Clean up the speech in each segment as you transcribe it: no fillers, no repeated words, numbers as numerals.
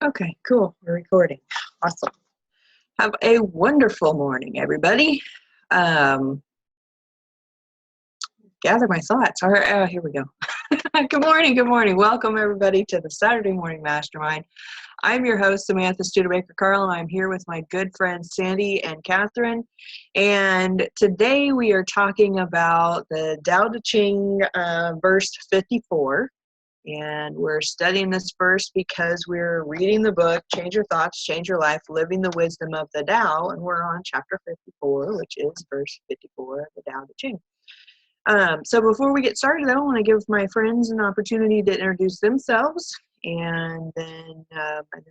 Okay, cool. We're recording. Awesome. Have a wonderful morning, everybody. Gather my thoughts. All right, here we go. Good morning. Good morning. Welcome, everybody, to the Saturday Morning Mastermind. I'm your host, Samantha Studebaker-Carl, and I'm here with my good friends, Sandy and Catherine. And today we are talking about the Tao Te Ching Verse 54. And we're studying this verse because we're reading the book, Change Your Thoughts, Change Your Life, Living the Wisdom of the Tao. And we're on chapter 54, which is verse 54 of the Tao Te Ching. So before we get started, I want to give my friends an opportunity to introduce themselves. And then we can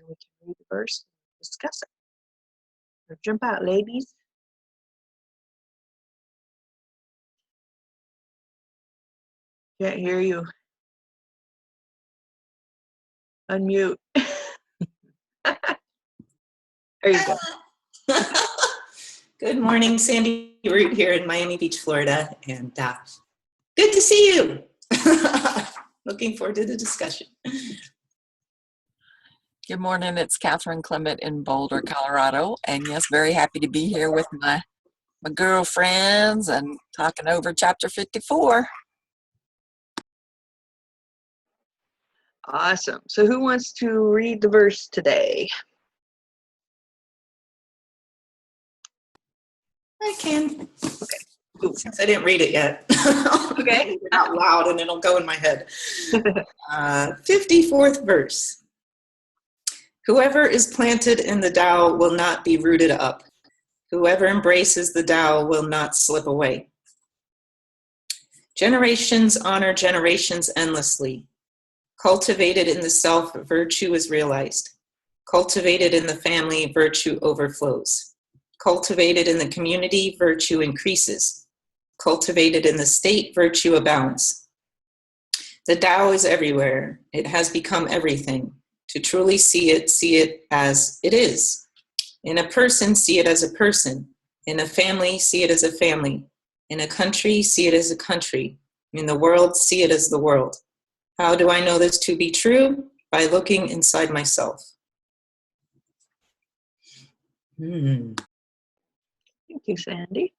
read the verse and discuss it. So jump out, ladies. Can't hear you. Unmute. There you go. Good morning, Sandy Root here in Miami Beach, Florida, and good to see you. Looking forward to the discussion. Good morning, it's Catherine Clement in Boulder, Colorado, and yes, very happy to be here with my girlfriends and talking over chapter 54. Awesome. So who wants to read the verse today? I can. Okay. Cool. Since I didn't read it yet. Okay. Read it out loud and it'll go in my head. 54th verse. Whoever is planted in the Tao will not be rooted up. Whoever embraces the Tao will not slip away. Generations honor generations endlessly. Cultivated in the self, virtue is realized. Cultivated in the family, virtue overflows. Cultivated in the community, virtue increases. Cultivated in the state, virtue abounds. The Tao is everywhere. It has become everything. To truly see it as it is. In a person, see it as a person. In a family, see it as a family. In a country, see it as a country. In the world, see it as the world. How do I know this to be true? By looking inside myself. Thank you, Sandy.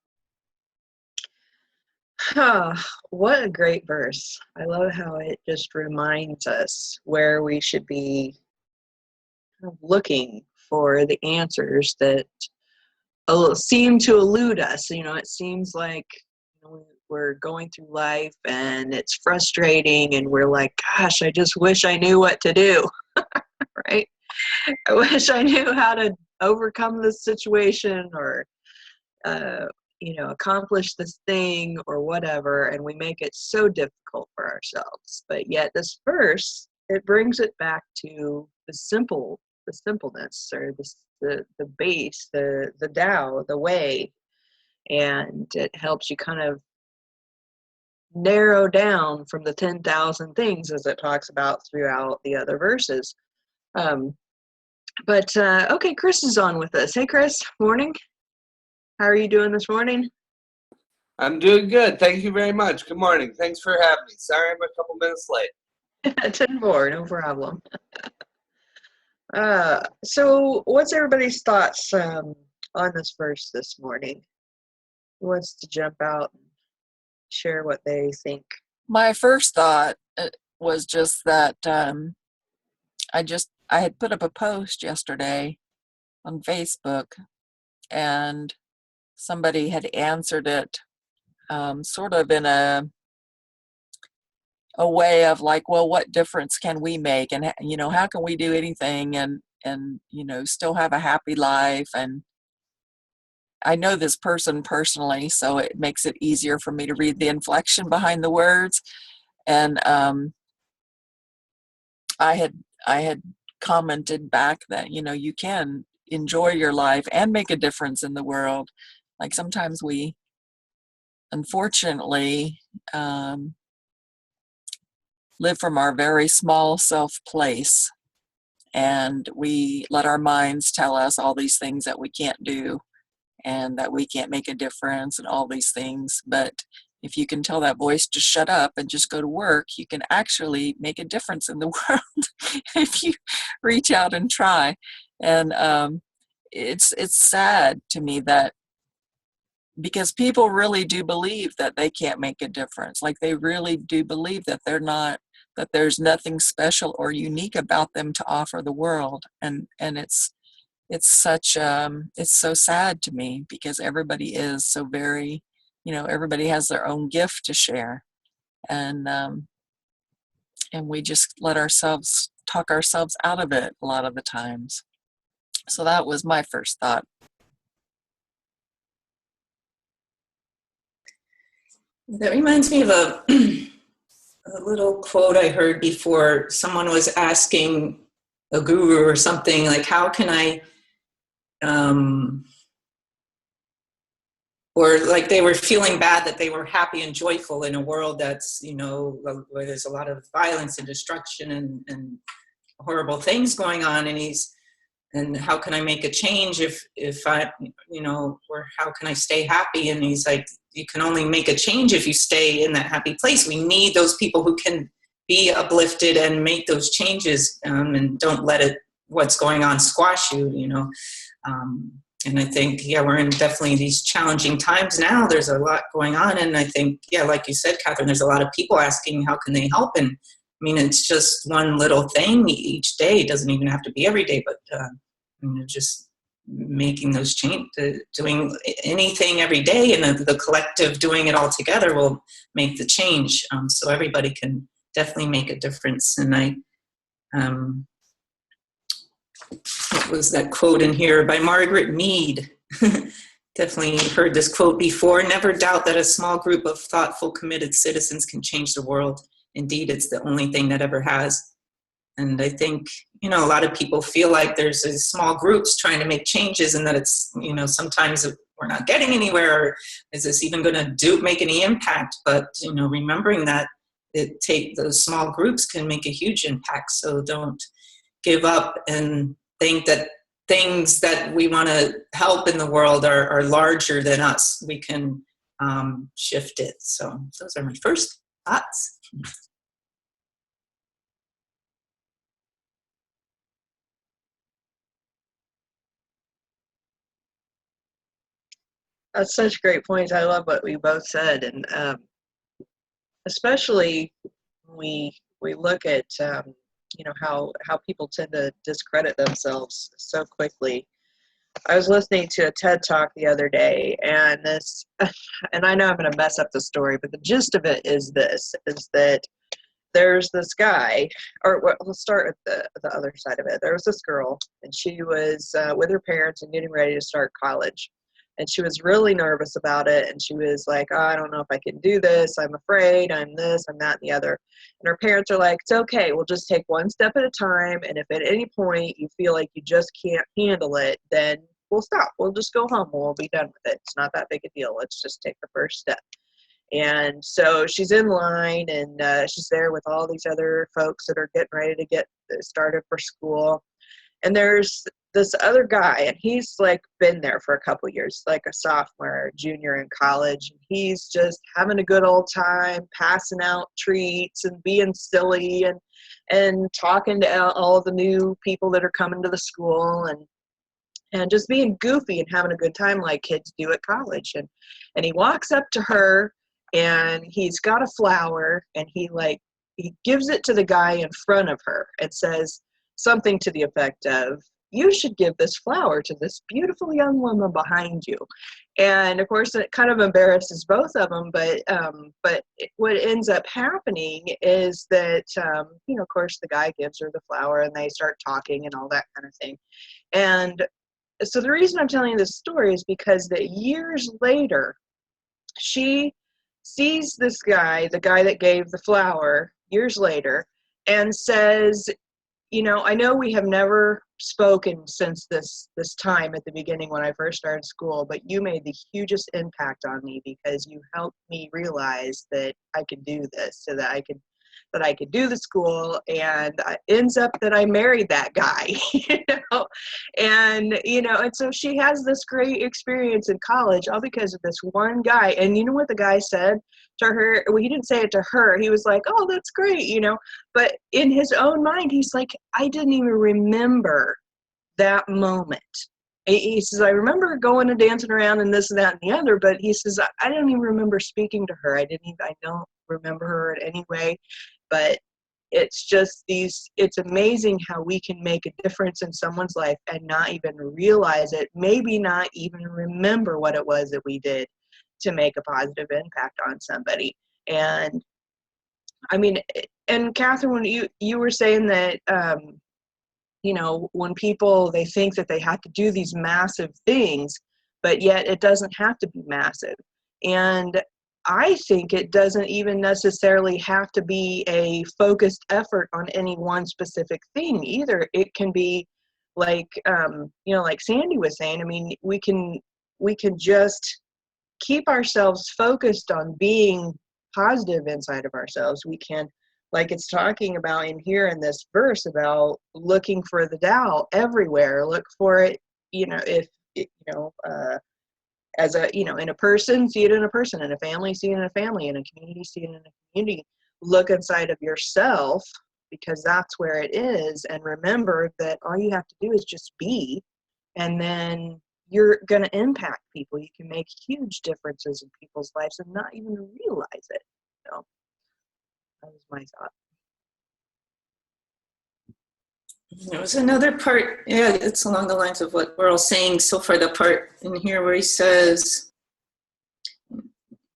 Oh, what a great verse. I love how it just reminds us where we should be looking for the answers that seem to elude us. You know, it seems like we're going through life and it's frustrating and we're like, gosh, I just wish I knew what to do, right? I wish I knew how to overcome this situation or, accomplish this thing or whatever, and we make it so difficult for ourselves. But yet this verse, it brings it back to the simpleness or the base, the Tao, the way, and it helps you kind of narrow down from the 10,000 things as it talks about throughout the other verses. Okay, Chris is on with us. Hey, Chris, morning. How are you doing this morning? I'm doing good. Thank you very much. Good morning. Thanks for having me. Sorry I'm a couple minutes late. 10-4, no problem. So what's everybody's thoughts on this verse this morning? Who wants to jump out and share what they think? My first thought was just that I had put up a post yesterday on Facebook, and somebody had answered it sort of in a way of like, well, what difference can we make, and how can we do anything and still have a happy life? And I know this person personally, so it makes it easier for me to read the inflection behind the words. And I had commented back that you can enjoy your life and make a difference in the world. Like sometimes we unfortunately live from our very small self place, and we let our minds tell us all these things that we can't do and that we can't make a difference and all these things. But if you can tell that voice to shut up and just go to work, you can actually make a difference in the world. if you reach out and try. And it's sad to me that, because people really do believe that they can't make a difference. Like, they really do believe that that there's nothing special or unique about them to offer the world. And it's such, it's so sad to me, because everybody is so very, everybody has their own gift to share. And we just let ourselves talk ourselves out of it a lot of the times. So that was my first thought. That reminds me of a little quote I heard before. Someone was asking a guru or something, like, how can I, or like they were feeling bad that they were happy and joyful in a world that's, where there's a lot of violence and destruction and horrible things going on. And how can I make a change if I, or how can I stay happy? And he's like, you can only make a change if you stay in that happy place. We need those people who can be uplifted and make those changes, and don't let what's going on squash you, and I think, we're in definitely these challenging times now. There's a lot going on. And I think, like you said, Catherine, there's a lot of people asking, how can they help? And I mean, it's just one little thing each day. It doesn't even have to be every day, but just making those changes, doing anything every day, and the collective doing it all together will make the change. So everybody can definitely make a difference. And what was that quote in here by Margaret Mead? Definitely heard this quote before. Never doubt that a small group of thoughtful, committed citizens can change the world. Indeed, it's the only thing that ever has. And I think, a lot of people feel like there's these small groups trying to make changes, and that it's, sometimes we're not getting anywhere. Or is this even going to make any impact? But, remembering that those small groups can make a huge impact. So don't give up and think that things that we want to help in the world are larger than us. We can shift it. So those are my first thoughts. That's such great points. I love what we both said, and especially when we look at how people tend to discredit themselves so quickly. I was listening to a TED Talk the other day, and and I know I'm going to mess up the story, but the gist of it is that there's this guy, or let's start at the other side of it. There was this girl, and she was with her parents and getting ready to start college. And she was really nervous about it. And she was like, oh, I don't know if I can do this. I'm afraid. I'm this, I'm that, and the other. And her parents are like, it's okay. We'll just take one step at a time. And if at any point you feel like you just can't handle it, then we'll stop. We'll just go home. We'll be done with it. It's not that big a deal. Let's just take the first step. And so she's in line, and she's there with all these other folks that are getting ready to get started for school. And there's this other guy, and he's like been there for a couple of years, like a sophomore, junior in college. And he's just having a good old time, passing out treats and being silly and talking to all of the new people that are coming to the school, and just being goofy and having a good time like kids do at college. And he walks up to her, and he's got a flower, and he gives it to the guy in front of her and says something to the effect of, you should give this flower to this beautiful young woman behind you. And of course it kind of embarrasses both of them, but what ends up happening is that of course the guy gives her the flower, and they start talking and all that kind of thing. And so the reason I'm telling you this story is because that years later, she sees this guy, the guy that gave the flower, years later, and says, I know we have never spoken since this time at the beginning when I first started school, but you made the hugest impact on me because you helped me realize that I could do this, so that I could that I could do the school, and it ends up that I married that guy, and so she has this great experience in college all because of this one guy. And you know what the guy said to her? Well, he didn't say it to her. He was like, oh, that's great, but in his own mind, he's like, I didn't even remember that moment. He says, I remember going and dancing around and this and that and the other, but he says, I don't even remember speaking to her. I don't remember her in any way, but it's just it's amazing how we can make a difference in someone's life and not even realize it, maybe not even remember what it was that we did to make a positive impact on somebody. And I mean, and Catherine, when you were saying that, when people, they think that they have to do these massive things, but yet it doesn't have to be massive. And I think it doesn't even necessarily have to be a focused effort on any one specific thing either. It can be like, like Sandy was saying, I mean, we can just keep ourselves focused on being positive inside of ourselves. We can, like it's talking about in here in this verse, about looking for the Tao everywhere. Look for it, as a, in a person, see it in a person, in a family, see it in a family, in a community, see it in a community. Look inside of yourself, because that's where it is. And remember that all you have to do is just be, and then you're going to impact people. You can make huge differences in people's lives and not even realize it. So that was my thought. There was another part, it's along the lines of what we're all saying so far, the part in here where he says,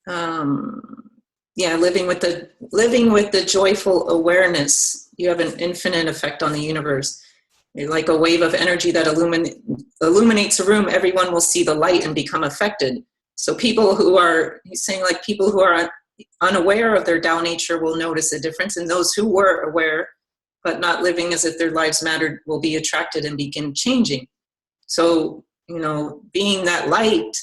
living with the joyful awareness, you have an infinite effect on the universe. You're like a wave of energy that illuminates a room. Everyone will see the light and become affected. So he's saying, like, people who are unaware of their Tao nature will notice a difference, and those who were aware but not living as if their lives mattered will be attracted and begin changing. So, being that light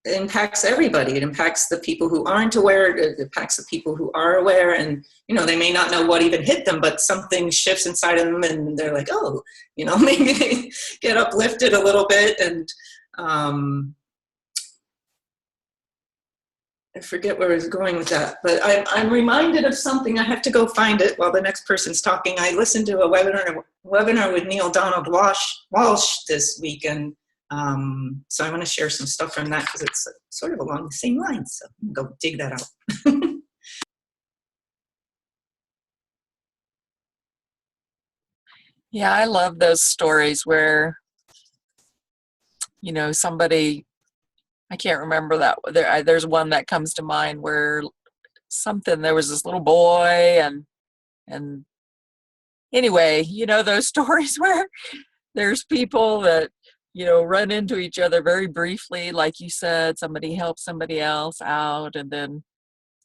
impacts everybody. It impacts the people who aren't aware. It impacts the people who are aware, and they may not know what even hit them, but something shifts inside of them, and they're like, oh, maybe they get uplifted a little bit. And I forget where I was going with that, but I'm reminded of something. I have to go find it while the next person's talking. I listened to a webinar with Neil Donald Walsh this week, and so I'm going to share some stuff from that because it's sort of along the same lines. So I'm going to go dig that out. Yeah, I love those stories where, somebody, I can't remember that. There's one that comes to mind where there was this little boy and anyway, those stories where there's people that, run into each other very briefly. Like you said, somebody helps somebody else out, and then,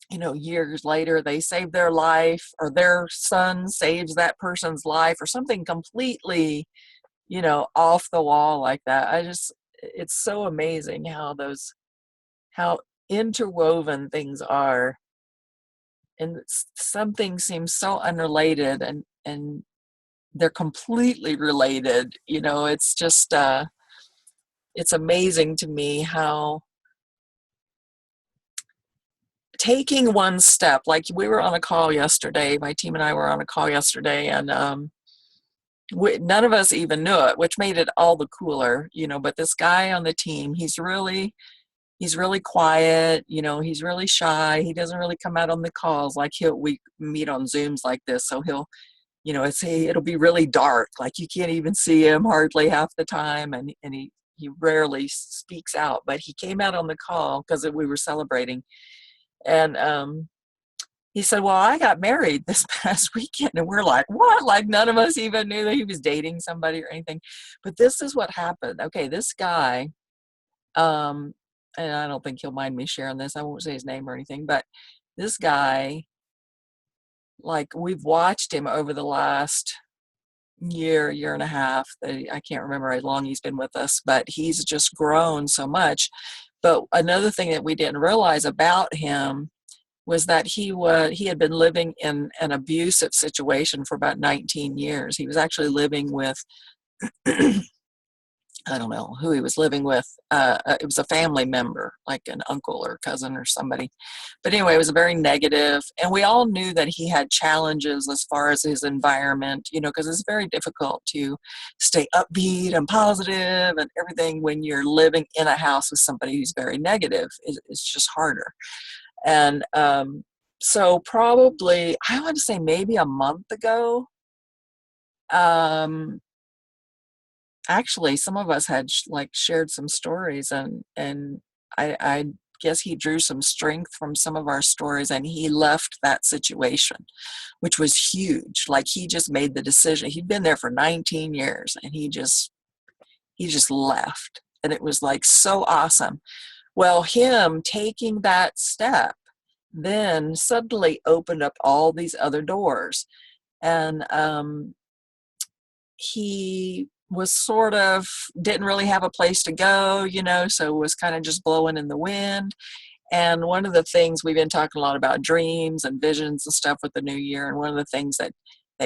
years later they save their life, or their son saves that person's life, or something completely, off the wall like that. It's so amazing how interwoven things are, and some things seem so unrelated, and they're completely related. It's just it's amazing to me how taking one step, like we were on a call yesterday, my team and I were on a call yesterday, and none of us even knew it, which made it all the cooler, but this guy on the team, he's really quiet, he's really shy. He doesn't really come out on the calls. Like we meet on Zooms like this, so he'll, it'll be really dark, like you can't even see him hardly half the time, and he rarely speaks out. But he came out on the call because we were celebrating, and he said, well, I got married this past weekend. And we're like, what? Like none of us even knew that he was dating somebody or anything. But this is what happened. Okay, this guy, and I don't think he'll mind me sharing this. I won't say his name or anything, but this guy, like, we've watched him over the last year and a half. I can't remember how long he's been with us, but he's just grown so much. But another thing that we didn't realize about him was that he had been living in an abusive situation for about 19 years. He was actually living with, I don't know who he was living with. It was a family member, like an uncle or cousin or somebody. But anyway, it was very negative. And we all knew that he had challenges as far as his environment, because it's very difficult to stay upbeat and positive and everything when you're living in a house with somebody who's very negative. It's just harder. And so probably, I want to say maybe a month ago, actually, some of us had shared some stories, and I guess he drew some strength from some of our stories, and he left that situation, which was huge. Like, he just made the decision. He'd been there for 19 years, and he just left, and it was like so awesome. Well, him taking that step then suddenly opened up all these other doors, and he was sort of didn't really have a place to go, so was kind of just blowing in the wind. And one of the things, we've been talking a lot about dreams and visions and stuff with the new year, and one of the things that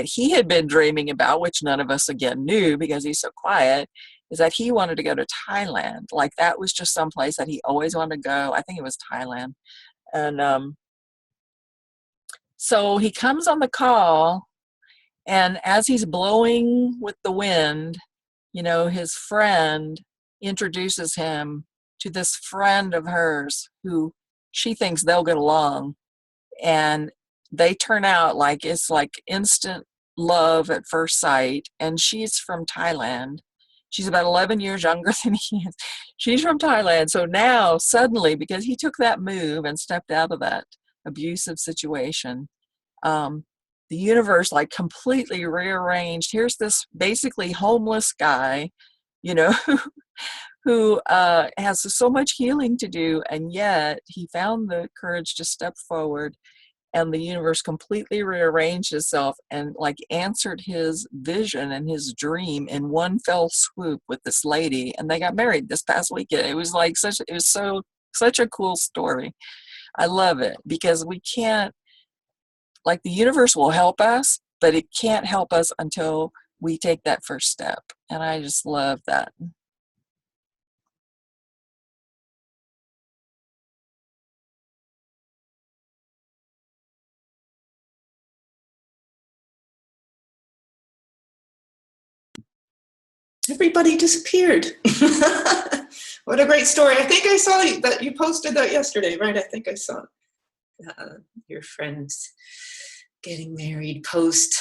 he had been dreaming about, which none of us again knew because he's so quiet, is that he wanted to go to Thailand. Like, that was just some place that he always wanted to go. I think it was Thailand. And so he comes on the call, and as he's blowing with the wind, his friend introduces him to this friend of hers who she thinks they'll get along. And they turn out like it's like instant love at first sight. And she's from Thailand. She's about 11 years younger than he is. She's from Thailand. So now suddenly, because he took that move and stepped out of that abusive situation, the universe like completely rearranged. Here's this basically homeless guy, who has so much healing to do, and yet he found the courage to step forward, and the universe completely rearranged itself and like answered his vision and his dream in one fell swoop with this lady, and they got married this past weekend. It was like such a cool story. I love it because we can't, like, the universe will help us, but it can't help us until we take that first step. And I just love that. Everybody disappeared. What a great story. I think I saw that you posted that yesterday, right? I think I saw your friends getting married post.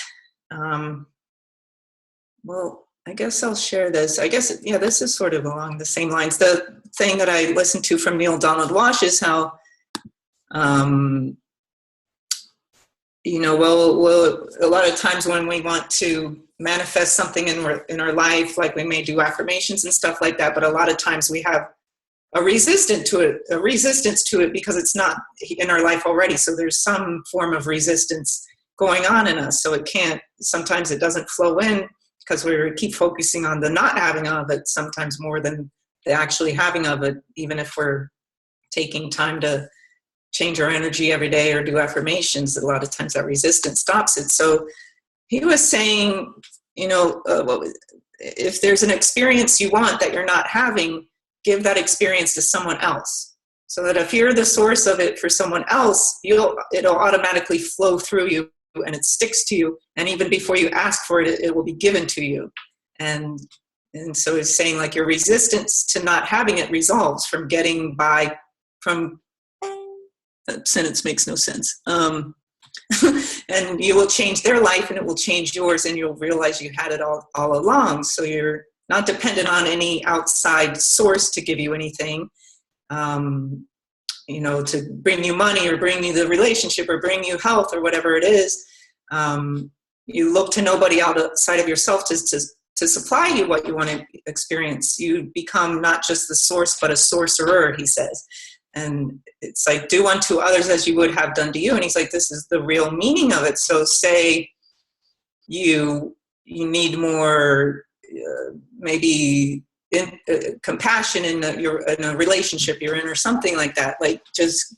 Well, I guess I'll share this. I guess, this is sort of along the same lines. The thing that I listened to from Neil Donald Walsh is how, well, a lot of times when we want to manifest something in our life, like we may do affirmations and stuff like that, but a lot of times we have a resistance to it because it's not in our life already. So there's some form of resistance going on in us. So sometimes it doesn't flow in because we keep focusing on the not having of it, sometimes more than the actually having of it, even if we're taking time to change our energy every day or do affirmations. A lot of times that resistance stops it. So he was saying, if there's an experience you want that you're not having, give that experience to someone else. So that if you're the source of it for someone else, it'll automatically flow through you and it sticks to you. And even before you ask for it, it will be given to you. And so it's saying, like, your resistance to not having it resolves from getting by from, that sentence makes no sense. And you will change their life and it will change yours, and you'll realize you had it all along. So you're not dependent on any outside source to give you anything, to bring you money or bring you the relationship or bring you health or whatever it is. You look to nobody outside of yourself to supply you what you want to experience. You become not just the source, but a sorcerer, he says. And it's like, do unto others as you would have done to you. And he's like, this is the real meaning of it. So say you need more, maybe compassion in a relationship you're in or something like that. Like, just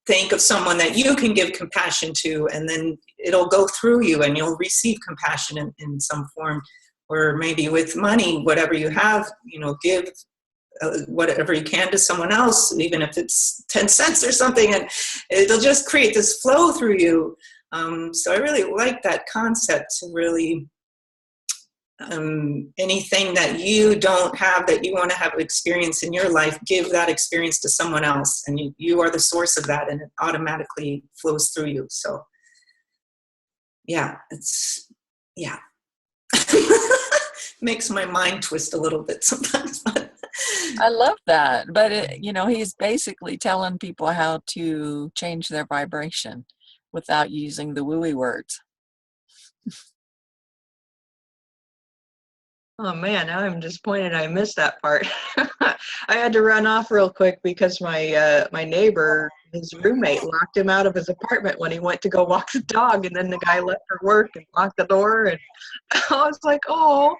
think of someone that you can give compassion to, and then it'll go through you and you'll receive compassion in some form. Or maybe with money, whatever you have, give whatever you can to someone else, even if it's 10 cents or something, and it'll just create this flow through you. So I really like that concept to really, anything that you don't have that you want to have experience in your life, give that experience to someone else, and you are the source of that, and it automatically flows through you. So yeah, makes my mind twist a little bit sometimes. I love that. But, he's basically telling people how to change their vibration without using the wooey words. Oh man, now I'm disappointed I missed that part. I had to run off real quick because my neighbor, his roommate, locked him out of his apartment when he went to go walk the dog, and then the guy left for work and locked the door, and I was like, oh.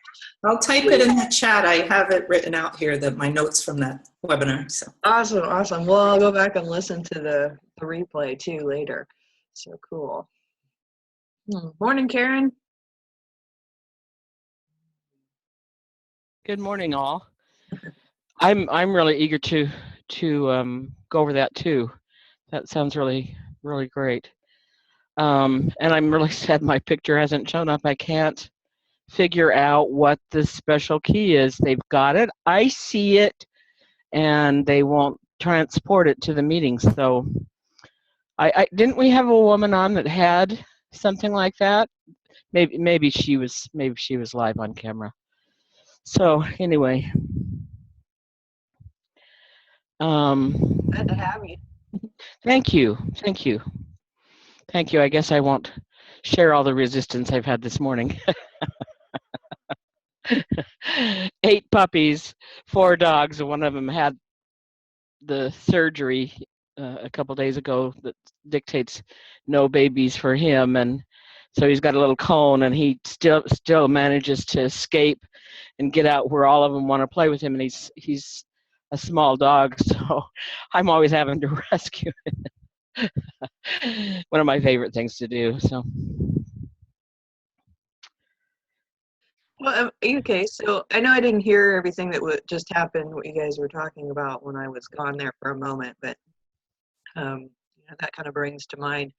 I'll type it in the chat. I have it written out here, my notes from that webinar. So Awesome. Well, I'll go back and listen to the replay too later. So cool. Morning, Karen. Good morning, all. I'm really eager to go over that too. That sounds really great. And I'm really sad my picture hasn't shown up. I can't figure out what the special key is. They've got it. I see it, and they won't transport it to the meeting. So, I didn't we have a woman on that had something like that? Maybe she was live on camera. So anyway. Glad to have you. Thank you. I guess I won't share all the resistance I've had this morning. 8 puppies, 4 dogs, and one of them had the surgery a couple days ago that dictates no babies for him, and so he's got a little cone, and he still manages to escape and get out where all of them want to play with him, and he's a small dog, so I'm always having to rescue him. One of my favorite things to do. So. Well, okay, so I know I didn't hear everything that just happened, what you guys were talking about when I was gone there for a moment, but that kind of brings to mind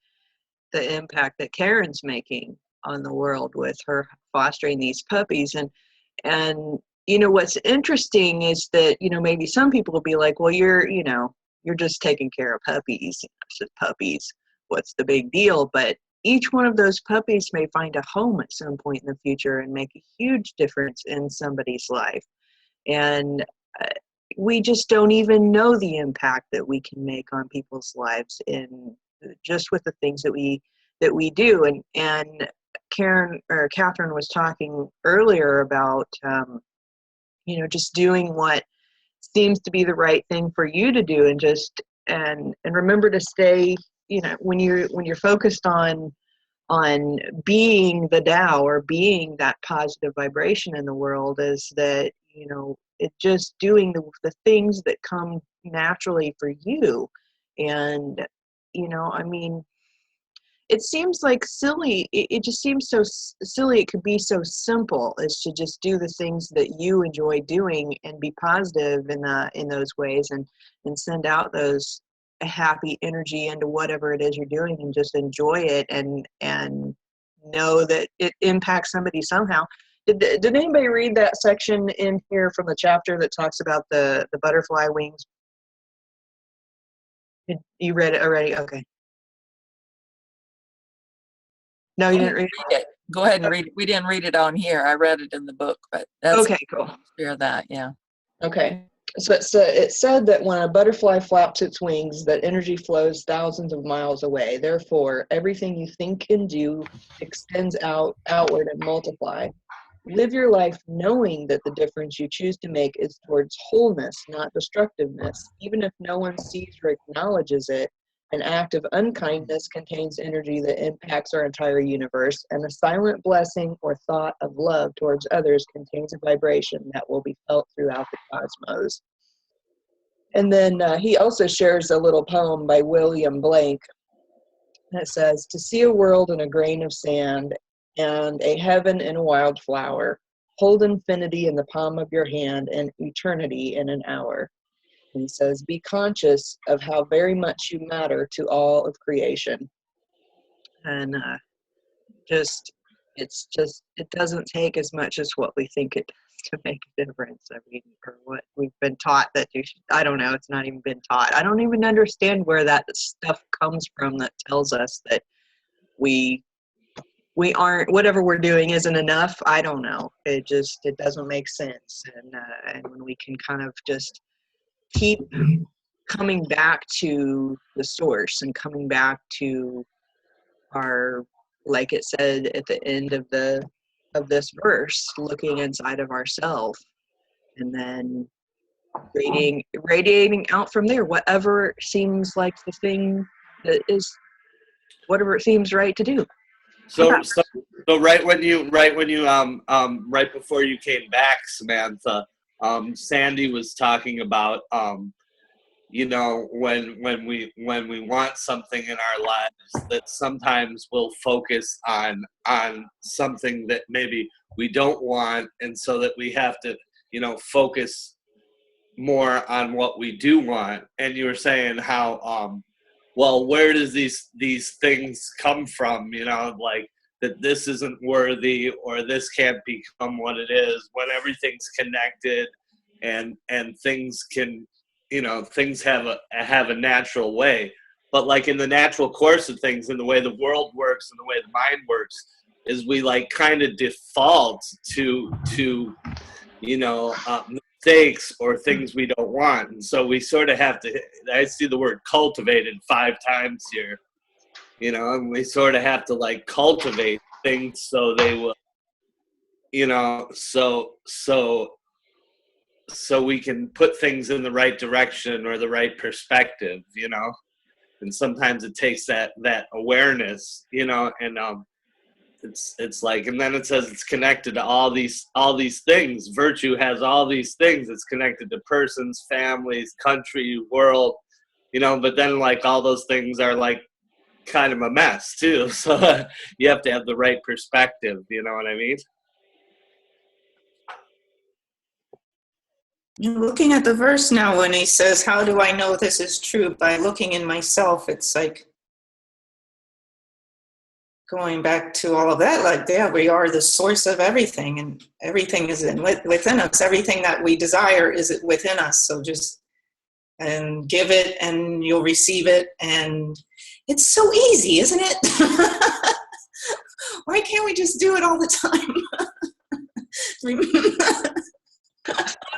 the impact that Karen's making on the world with her fostering these puppies. And what's interesting is that, maybe some people will be like, well, you're just taking care of puppies. It's just puppies. What's the big deal? But each one of those puppies may find a home at some point in the future and make a huge difference in somebody's life. And we just don't even know the impact that we can make on people's lives in just with the things that we do. And Catherine was talking earlier about just doing what seems to be the right thing for you to do, and remember to stay, when you're focused on being the Tao, or being that positive vibration in the world, is that it's just doing the things that come naturally for you. And it seems like silly. It just seems so silly. It could be so simple as to just do the things that you enjoy doing and be positive in those ways, and send out those happy energy into whatever it is you're doing, and just enjoy it, and know that it impacts somebody somehow. Did anybody read that section in here from the chapter that talks about the butterfly wings? You read it already? Okay. No, you didn't read it? Go ahead and read it. We didn't read it on here. I read it in the book, but that's okay. Cool. Share that, yeah. Okay. So it said that when a butterfly flaps its wings, that energy flows thousands of miles away. Therefore, everything you think and do extends outward and multiply. Live your life knowing that the difference you choose to make is towards wholeness, not destructiveness. Even if no one sees or acknowledges it, an act of unkindness contains energy that impacts our entire universe, and a silent blessing or thought of love towards others contains a vibration that will be felt throughout the cosmos. And then he also shares a little poem by William Blake that says, "To see a world in a grain of sand and a heaven in a wildflower, hold infinity in the palm of your hand and eternity in an hour." And he says, "Be conscious of how very much you matter to all of creation." And it doesn't take as much as what we think it does to make a difference. I mean, or what we've been taught that you should, I don't know, it's not even been taught. I don't even understand where that stuff comes from that tells us that we aren't, whatever we're doing isn't enough. I don't know. It doesn't make sense. And when we can kind of just keep coming back to the source and coming back to our, like it said at the end of this verse, looking inside of ourselves and then radiating out from there, whatever seems like the thing that is, whatever it seems right to do. So right before you came back, Samantha, Sandy was talking about you know, when we want something in our lives, that sometimes we'll focus on something that maybe we don't want, and so that we have to, you know, focus more on what we do want. And you were saying how well, where does these things come from, you know, like that this isn't worthy or this can't become what it is, when everything's connected and things can, you know, things have a natural way. But like in the natural course of things, in the way the world works and the way the mind works, is we like kind of default to you know, mistakes or things we don't want. And so we sort of have to, I see the word cultivated 5 times here, you know, and we sort of have to like cultivate things so they will, you know, so we can put things in the right direction or the right perspective, you know. And sometimes it takes that awareness, you know, and it's like, and then it says it's connected to all these things. Virtue has all these things. It's connected to persons, families, country, world, you know. But then like all those things are like kind of a mess too. So you have to have the right perspective. You know what I mean? Looking at the verse now, when he says, "How do I know this is true?" By looking in myself, it's like going back to all of that. Like, yeah, we are the source of everything, and everything is within us. Everything that we desire is within us. So just and give it, and you'll receive it. And it's so easy, isn't it? Why can't we just do it all the time?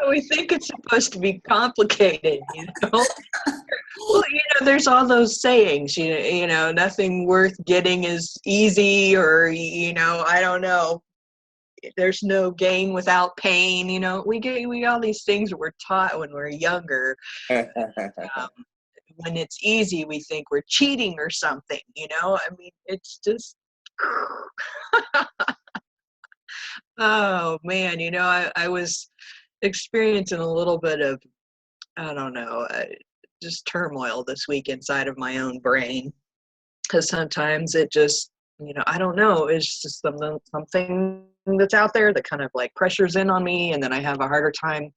We think it's supposed to be complicated, you know. Well, you know, there's all those sayings, you know, nothing worth getting is easy, or, you know, I don't know, there's no gain without pain, you know. We all these things that we're taught when we're younger. When it's easy, we think we're cheating or something, you know. I mean, it's just oh man, you know, I was experiencing a little bit of, I don't know, just turmoil this week inside of my own brain, because sometimes it just, you know, I don't know, it's just something that's out there that kind of like pressures in on me, and then I have a harder time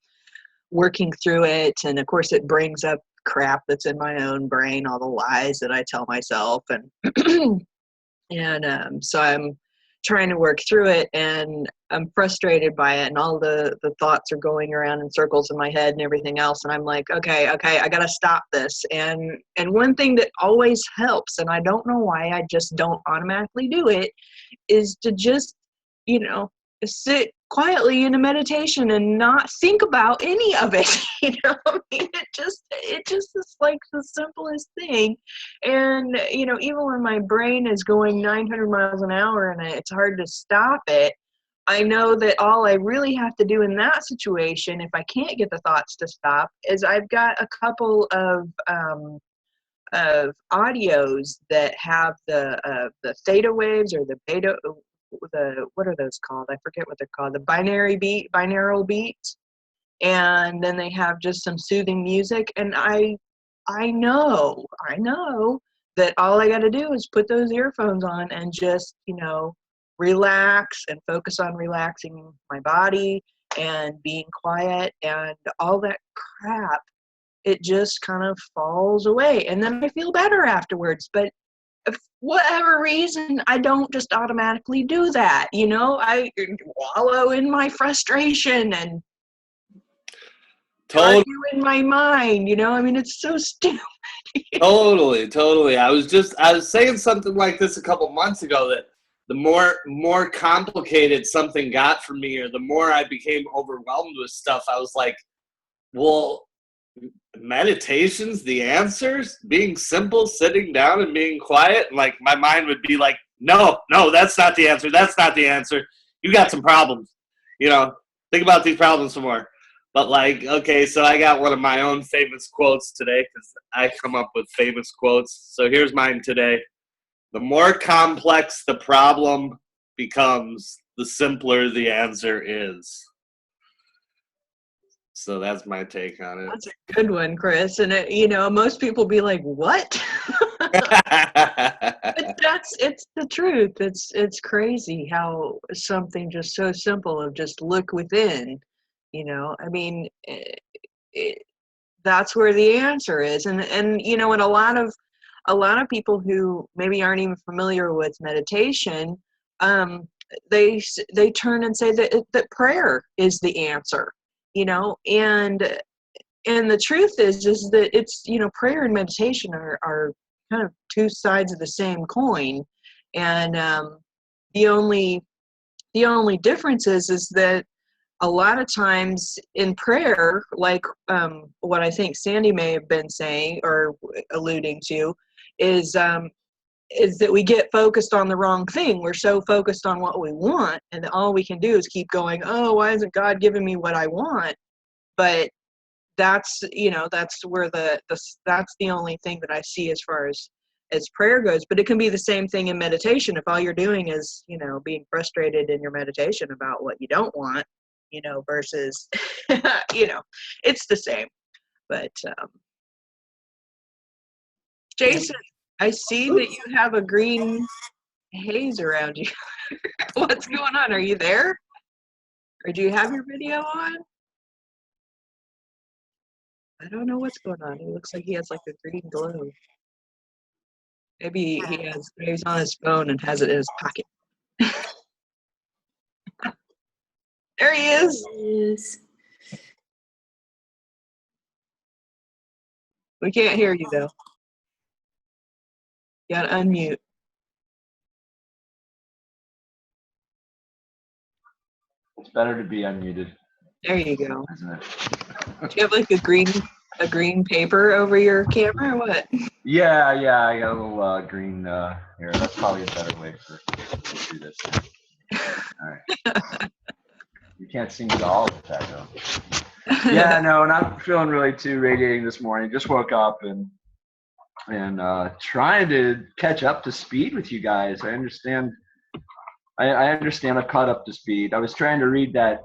working through it. And of course it brings up crap that's in my own brain, all the lies that I tell myself, and and so I'm trying to work through it, and I'm frustrated by it, and all the thoughts are going around in circles in my head and everything else, and I'm like, okay, I gotta stop this. And one thing that always helps, and I don't know why I just don't automatically do it, is to just, you know, sit quietly in a meditation and not think about any of it. You know, I mean, it just is like the simplest thing. And you know, even when my brain is going 900 miles an hour and it's hard to stop it, I know that all I really have to do in that situation, if I can't get the thoughts to stop, is I've got a couple of audios that have the theta waves or the beta, what are those called? I forget what they're called. The binaural beats. and then they have just some soothing music. And I know that all I got to do is put those earphones on and just, relax and focus on relaxing my body and being quiet, and all that crap, it just kind of falls away. And then I feel better afterwards. But for whatever reason, I don't just automatically do that. I wallow in my frustration and argue in my mind. It's so stupid. Totally. I was saying something like this a couple months ago, that the more complicated something got for me, or the more I became overwhelmed with stuff, I was like, well, meditation's the answers? Being simple, sitting down and being quiet? Like, my mind would be like, no, that's not the answer. That's not the answer. You got some problems. Think about these problems some more. But okay, so I got one of my own famous quotes today, because I come up with famous quotes. So here's mine today. The more complex the problem becomes, the simpler the answer is. So that's my take on it. That's a good one, Chris. And most people be like, what? But it's the truth. It's crazy how something just so simple of just look within, that's where the answer is. And a lot of people who maybe aren't even familiar with meditation, they turn and say that prayer is the answer, and the truth is that it's, prayer and meditation are kind of two sides of the same coin. And the only difference is that a lot of times in prayer, like what I think Sandy may have been saying or alluding to, is that we get focused on the wrong thing. We're so focused on what we want, and all we can do is keep going, oh, why isn't God giving me what I want? But that's where that's the only thing that I see as far as prayer goes. But it can be the same thing in meditation. If all you're doing is, being frustrated in your meditation about what you don't want, versus, it's the same. But Jason, I see that you have a green haze around you. What's going on? Are you there? Or do you have your video on? I don't know what's going on. It looks like he has like a green glow. Maybe he's on his phone and has it in his pocket. There he is. We can't hear you though. You gotta unmute. It's better to be unmuted. There you go. Isn't it? Do you have like a green paper over your camera or what? Yeah, I got a little green here. That's probably a better way to do this. All right. You can't see me at all with that though. Yeah, no, not feeling really too radiating this morning. Just woke up and trying to catch up to speed with you guys. I understand. I understand. I've caught up to speed. I was trying to read that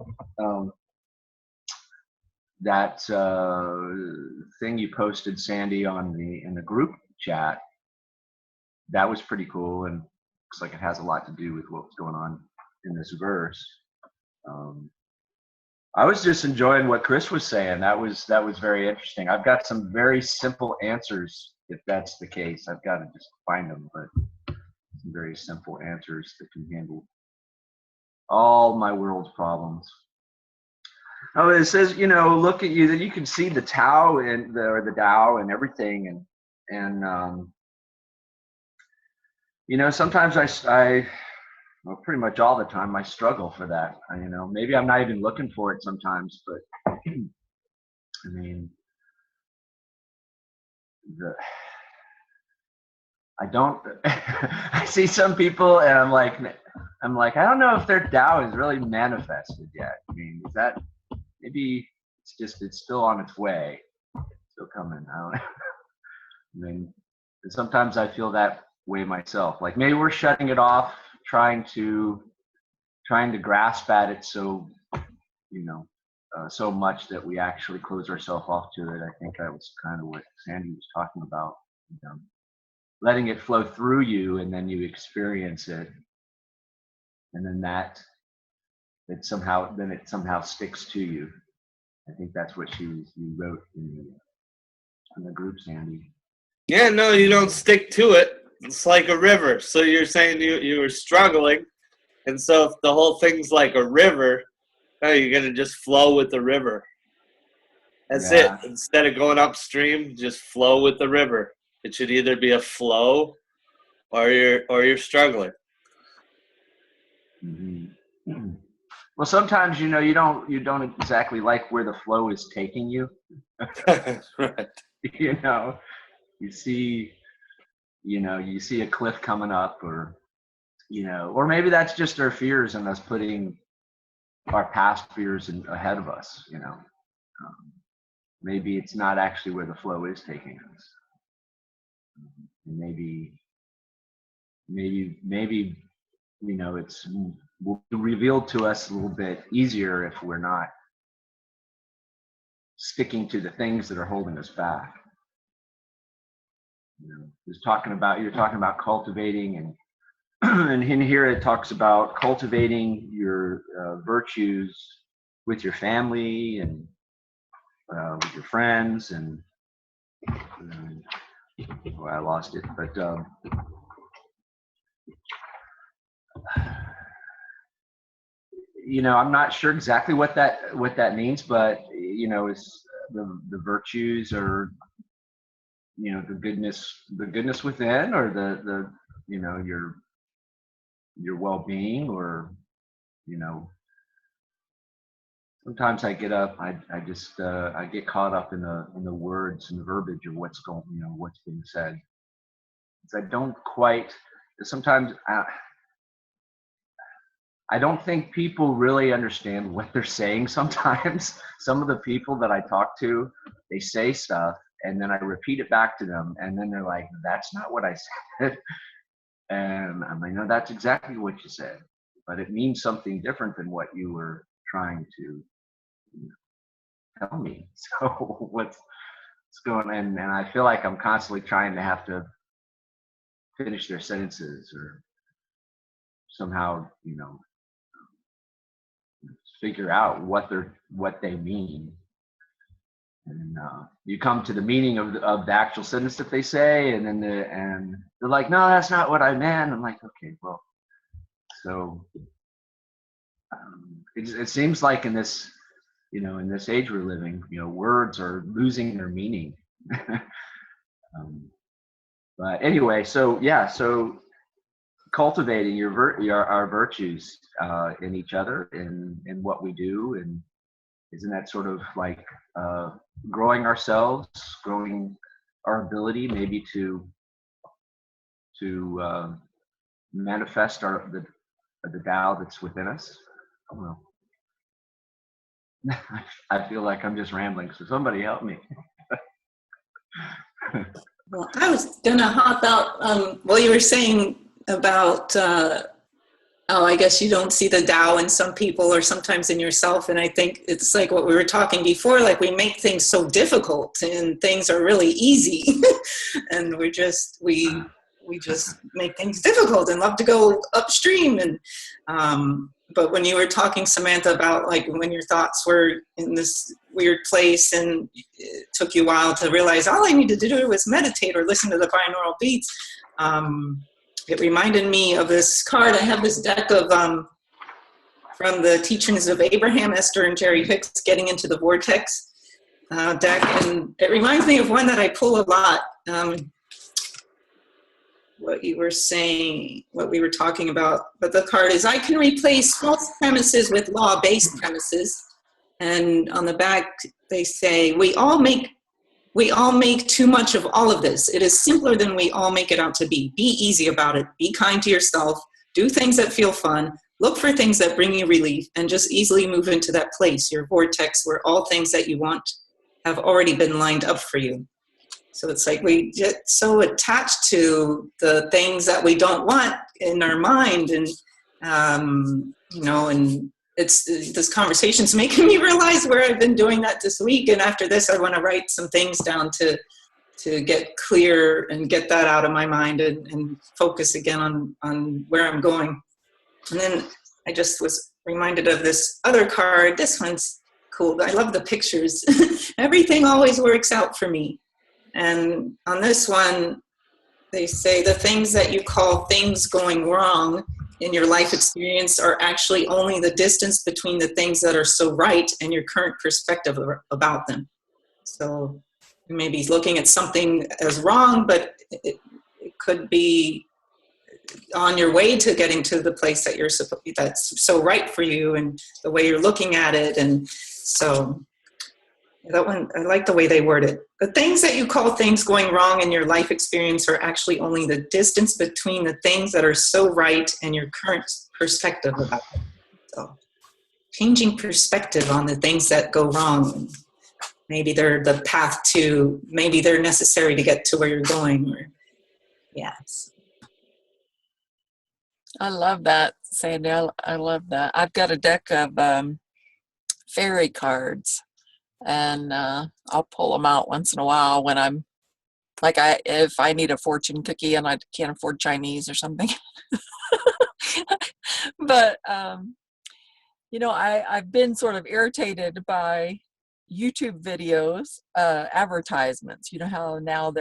thing you posted, Sandy, in the group chat. That was pretty cool, and looks like it has a lot to do with what's going on in this verse. I was just enjoying what Chris was saying. That was very interesting. I've got some very simple answers, if that's the case. I've got to just find them, but some very simple answers that can handle all my world's problems. Oh, it says, look at you, that you can see the Tao and the Tao and everything, and sometimes I well, pretty much all the time I struggle for that. Maybe I'm not even looking for it sometimes, but I mean, I don't. I see some people, and I'm like, I don't know if their Tao is really manifested yet. I mean, is that maybe it's still on its way, still coming. I don't know. I mean, sometimes I feel that way myself. Like maybe we're shutting it off, trying to grasp at it, so so much that we actually close ourselves off to it. I think that was kind of what Sandy was talking about. Letting it flow through you, and then you experience it, and then it somehow sticks to you. I think that's what you wrote in the group, Sandy. Yeah, no, you don't stick to it. It's like a river. So you're saying you were struggling, and so if the whole thing's like a river, you're gonna just flow with the river. That's it. Instead of going upstream, just flow with the river. It should either be a flow, or you're struggling. Mm-hmm. Well, sometimes you don't exactly like where the flow is taking you. Right. You see a cliff coming up, or maybe that's just our fears and us putting our past fears ahead of us. Maybe it's not actually where the flow is taking us. And maybe it's will be revealed to us a little bit easier if we're not sticking to the things that are holding us back. You're talking about cultivating, and in here it talks about cultivating your virtues with your family and with your friends, and I lost it, but I'm not sure exactly what that means, but it's the virtues, or the goodness within, or the your well-being, or sometimes I get up, I just I get caught up in the words and the verbiage of what's being said. I don't quite, sometimes I don't think people really understand what they're saying sometimes. Some of the people that I talk to, they say stuff, and then I repeat it back to them, and then they're like, that's not what I said. And I'm like, no, that's exactly what you said, but it means something different than what you were trying to tell me. So what's going on? And I feel like I'm constantly trying to have to finish their sentences, or somehow, figure out what they mean. And you come to the meaning of the actual sentence that they say, and then they're like, no, that's not what I meant. I'm like, okay, well, so it seems like in this age we're living, words are losing their meaning. But anyway, so cultivating our virtues in each other, in what we do, and isn't that sort of like growing ourselves, growing our ability maybe to manifest the Tao that's within us? I don't know. I feel like I'm just rambling, so somebody help me. Well, I was gonna hop out. You were saying about I guess you don't see the Tao in some people, or sometimes in yourself, and I think it's like what we were talking before, like we make things so difficult, and things are really easy, and we just make things difficult and love to go upstream. And but when you were talking, Samantha, about like when your thoughts were in this weird place, and it took you a while to realize all I needed to do was meditate or listen to the binaural beats, it reminded me of this card. I have this deck of from the teachings of Abraham, Esther, and Jerry Hicks, Getting into the Vortex deck, and it reminds me of one that I pull a lot. What you were saying, what we were talking about, but the card is, I can replace false premises with law-based premises. And on the back they say, we all make too much of all of this. It is simpler than we all make it out to be. Be easy about it. Be kind to yourself. Do things that feel fun. Look for things that bring you relief, and just easily move into that place, your vortex, where all things that you want have already been lined up for you. So it's like we get so attached to the things that we don't want in our mind, and and this conversation's making me realize where I've been doing that this week. And after this, I want to write some things down to get clear and get that out of my mind and focus again on where I'm going. And then I just was reminded of this other card. This one's cool. I love the pictures. Everything always works out for me. And on this one, they say the things that you call things going wrong in your life experience are actually only the distance between the things that are so right and your current perspective about them. So you may be looking at something as wrong, but it could be on your way to getting to the place that that's so right for you, and the way you're looking at it. And so that one, I like the way they word it. The things that you call things going wrong in your life experience are actually only the distance between the things that are so right and your current perspective about it. So changing perspective on the things that go wrong. Maybe they're the path to, maybe they're necessary to get to where you're going. Or, yes. I love that, Sandy. I love that. I've got a deck of fairy cards, and I'll pull them out once in a while when I'm like, if I need a fortune cookie and I can't afford Chinese or something. But I've been sort of irritated by YouTube videos, advertisements. You know how now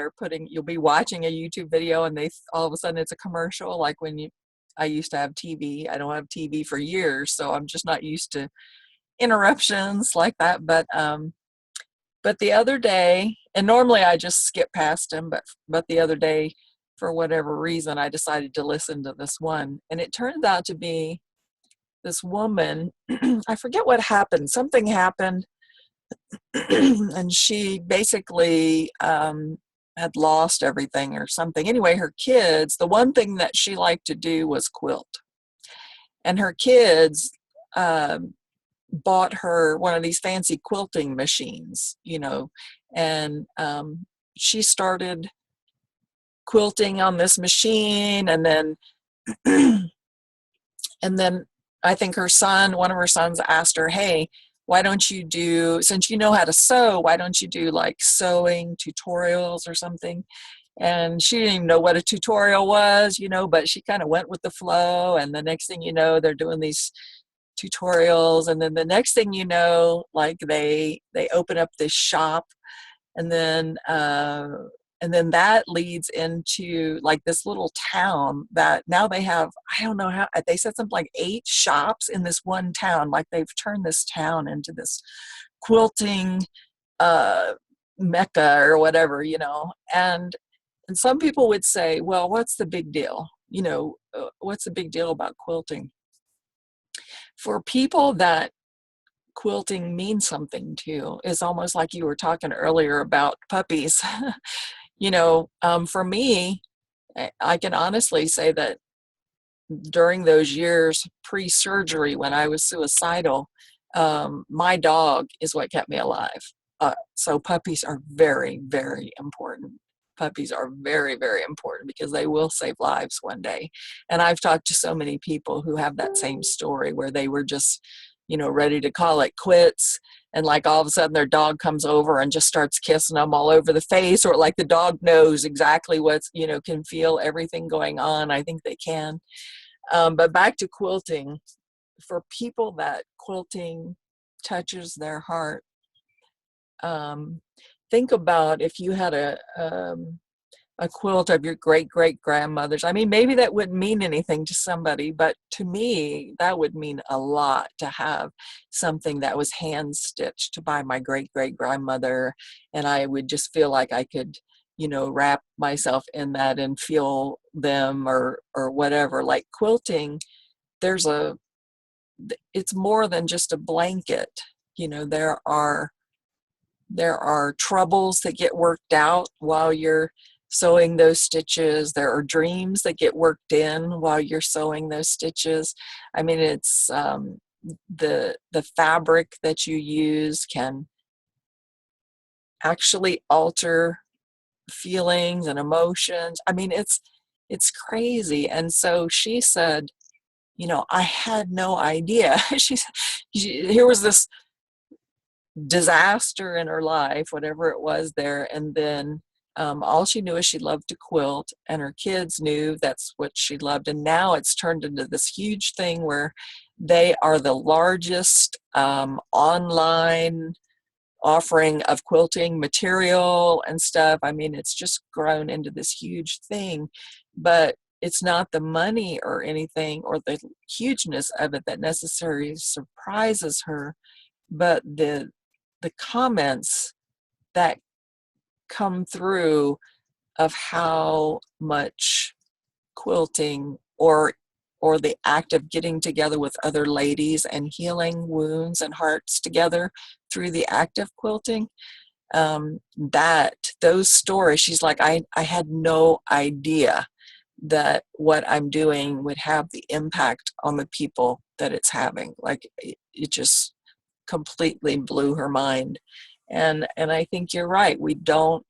you'll be watching a YouTube video and all of a sudden it's a commercial. Like I used to have TV. I don't have TV for years, so I'm just not used to interruptions like that. But the other day, and normally I just skip past them, but the other day, for whatever reason, I decided to listen to this one, and it turned out to be this woman. I forget what happened. Something happened, and she basically had lost everything or something. Anyway, her kids, the one thing that she liked to do was quilt. And her kids bought her one of these fancy quilting machines, and she started quilting on this machine. And then, I think one of her sons asked her, hey, why don't you since you know how to sew, why don't you do like sewing tutorials or something? And she didn't even know what a tutorial was, but she kind of went with the flow. And the next thing you know, they're doing these tutorials. And then the next thing you know, like they open up this shop, and then that leads into like this little town that now they have, I don't know how, they said something like 8 shops in this one town. Like they've turned this town into this quilting mecca or whatever, and some people would say, well, what's the big deal? What's the big deal about quilting? For people that quilting means something to, is almost like you were talking earlier about puppies. For me, I can honestly say that during those years pre-surgery when I was suicidal, my dog is what kept me alive. So puppies are very, very important. Puppies are very, very important because they will save lives one day. And I've talked to so many people who have that same story where they were just, ready to call it quits. And like all of a sudden their dog comes over and just starts kissing them all over the face, or like the dog knows exactly what's, can feel everything going on. I think they can. But back to quilting, for people that quilting touches their heart, think about if you had a quilt of your great-great-grandmother's. I mean, maybe that wouldn't mean anything to somebody, but to me, that would mean a lot to have something that was hand-stitched by my great-great-grandmother, and I would just feel like I could, wrap myself in that and feel them or whatever. Like quilting, it's more than just a blanket. There are troubles that get worked out while you're sewing those stitches. There are dreams that get worked in while you're sewing those stitches. I mean, it's the fabric that you use can actually alter feelings and emotions. I mean, it's crazy. And so she said, I had no idea. Here was this disaster in her life, whatever it was there, and then all she knew is she loved to quilt, and her kids knew that's what she loved. And now it's turned into this huge thing where they are the largest online offering of quilting material and stuff. I mean, it's just grown into this huge thing, but it's not the money or anything or the hugeness of it that necessarily surprises her, but the comments that come through of how much quilting or the act of getting together with other ladies and healing wounds and hearts together through the act of quilting, that those stories, she's like, I had no idea that what I'm doing would have the impact on the people that it's having. Like it just completely blew her mind. And I think you're right. We don't,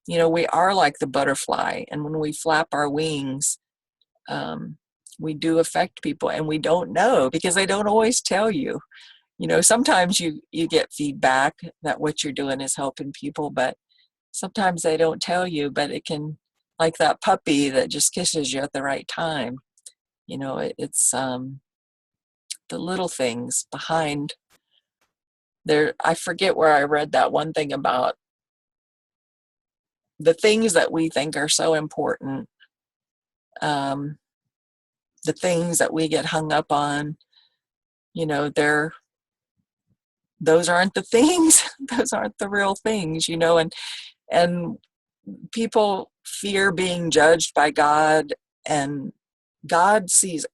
we are like the butterfly, and when we flap our wings, we do affect people, and we don't know because they don't always tell you. Sometimes you get feedback that what you're doing is helping people, but sometimes they don't tell you. But it can, like that puppy that just kisses you at the right time. It's the little things behind there. I forget where I read that one thing about the things that we think are so important, the things that we get hung up on, those aren't the things. Those aren't the real things, and people fear being judged by God, and God sees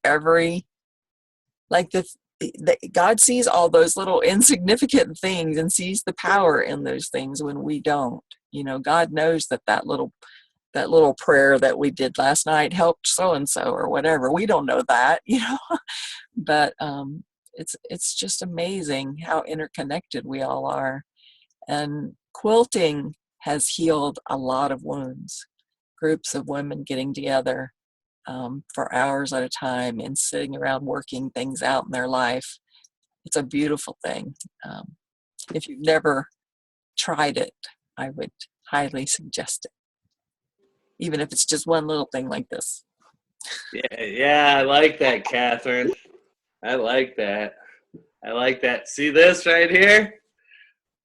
God sees all those little insignificant things and sees the power in those things when we don't. God knows that little prayer that we did last night helped so-and-so or whatever. We don't know that, but it's just amazing how interconnected we all are. And quilting has healed a lot of wounds. Groups of women getting together for hours at a time and sitting around working things out in their life. It's a beautiful thing. If you've never tried it, I would highly suggest it, even if it's just one little thing like this. Yeah, I like that, Catherine. I like that. See this right here?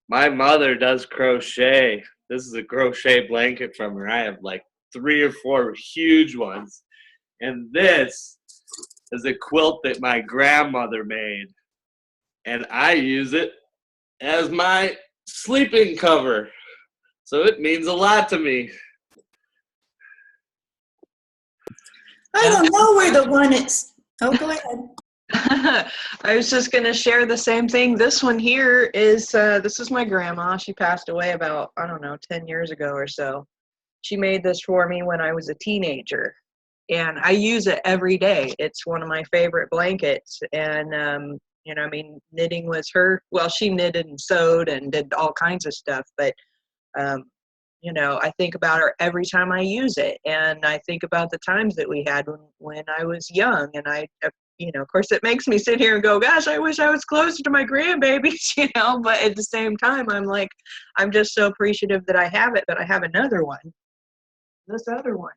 My mother does crochet. This is a crochet blanket from her. I have like 3 or 4 huge ones. And this is a quilt that my grandmother made. And I use it as my sleeping cover. So it means a lot to me. I don't know where the one is. Oh, go ahead. I was just going to share the same thing. This one here is, this is my grandma. She passed away about, 10 years ago or so. She made this for me when I was a teenager. And I use it every day. It's one of my favorite blankets. And, knitting was her, well, she knitted and sewed and did all kinds of stuff. But, I think about her every time I use it. And I think about the times that we had when I was young. And of course, it makes me sit here and go, gosh, I wish I was closer to my grandbabies, But at the same time, I'm like, I'm just so appreciative that I have it. But I have another one. This other one.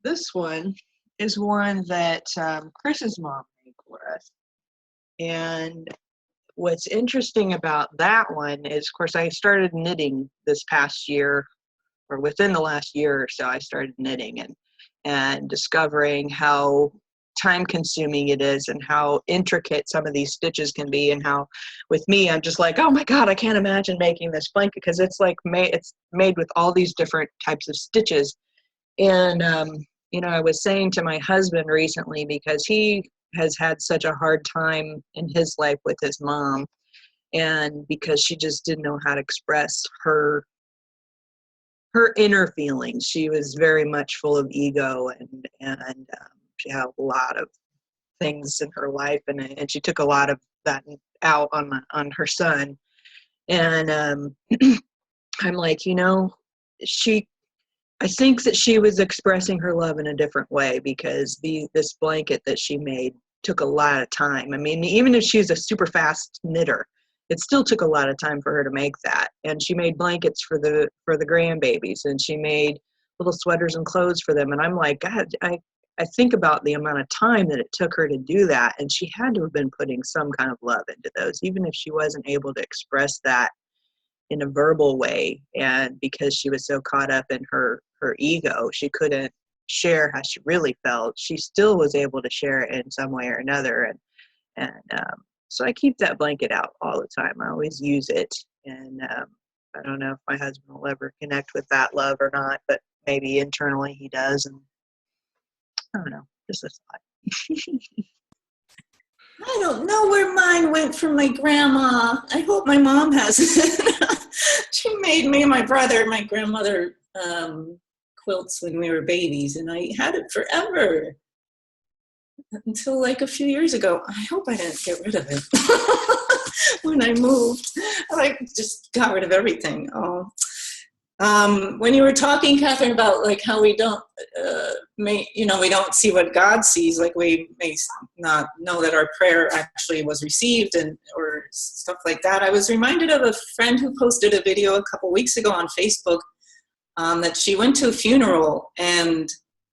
This one is one that Chris's mom made for us. And what's interesting about that one is, of course, I started knitting this past year, or within the last year or so, I started knitting and discovering how time-consuming it is and how intricate some of these stitches can be, and how, with me, I'm just like, oh my God, I can't imagine making this blanket because it's like it's made with all these different types of stitches. And I was saying to my husband recently, because he has had such a hard time in his life with his mom, and because she just didn't know how to express her inner feelings. She was very much full of ego, and she had a lot of things in her life, and she took a lot of that out on her son. And I'm like, I think that she was expressing her love in a different way, because this blanket that she made took a lot of time. I mean, even if she's a super fast knitter, it still took a lot of time for her to make that. And she made blankets for the grandbabies, and she made little sweaters and clothes for them. And I'm like, God, I think about the amount of time that it took her to do that, and she had to have been putting some kind of love into those, even if she wasn't able to express that in a verbal way. And because she was so caught up in her ego, she couldn't share how she really felt. She still was able to share it in some way or another. And so I keep that blanket out all the time. I always use it. And I don't know if my husband will ever connect with that love or not, but maybe internally he does. And I don't know, just a thought. I don't know where mine went from my grandma. I hope my mom has it. She made me and my brother, my grandmother, quilts when we were babies, and I had it forever until like a few years ago. I hope I didn't get rid of it when I moved. I just got rid of everything. When you were talking, Catherine, about like how we don't, we don't see what God sees, like we may not know that our prayer actually was received, or stuff like that. I was reminded of a friend who posted a video a couple weeks ago on Facebook that she went to a funeral, and